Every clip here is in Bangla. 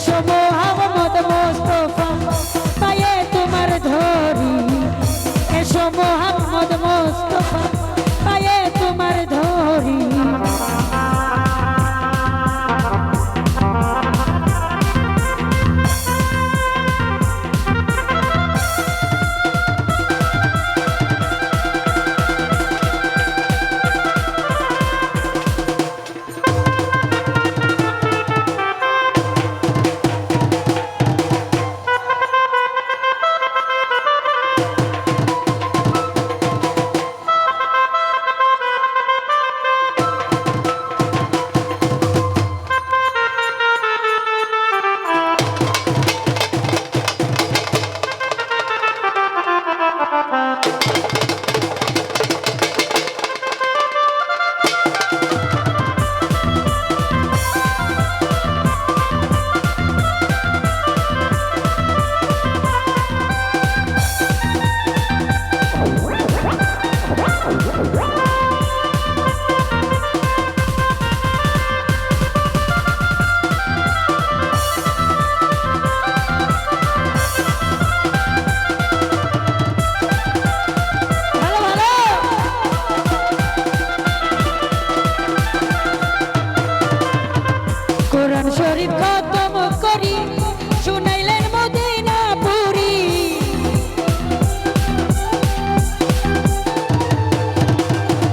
এসো মোহাম্মদ মোস্তফা পায়ে তোমার ধরি এসো মোহাম্মদ মোস্তফা পায়ে তোমার ধরি শরীফ খতম করি শুনাইলেন মদিনাপুরি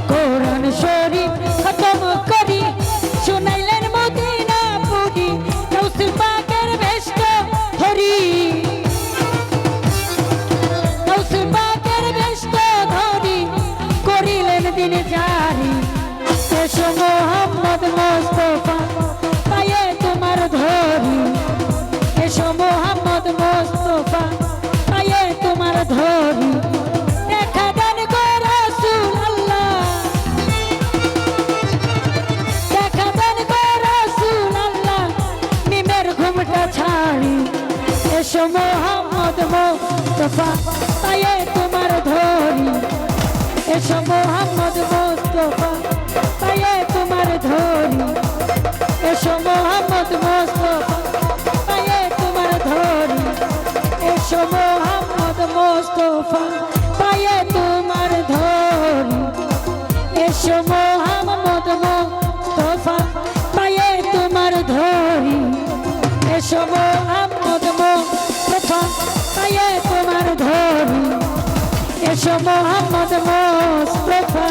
কোরআন শরীফ খতম করি শুনাইলেন মদিনাপুরি গাউসুল পাকের বেষ্ট ধরি গাউসুল পাকের বেষ্ট ধরি করিলেন দিন জারি এসো মোহাম্মদ মোস্তফা পায়ে তোমার ধরি এসো মোহাম্মদ মোস্তফা পায়ে তোমার ধরি দেখা দেন গো রাসূল আল্লাহ দেখা দেন গো রাসূল আল্লাহ মিমের ঘুমটা ছাড়ি এসো মোহাম্মদ মোস্তফা পায়ে তোমার ধরি এসো মোহাম্মদ মোস্তফা পায়ে তোমার ধরি এসো মোহাম্মদ মোস্তফা পায়ে তোমার ধরি এসো মোহাম্মদ মোস্তফা পায়ে তোমার ধরি এসো মোহাম্মদ মোস্তফা পায়ে তোমার ধরি এসো মোহাম্মদ মোস্তফা পায়ে তোমার ধরি এসো মোহাম্মদ মোস্তফা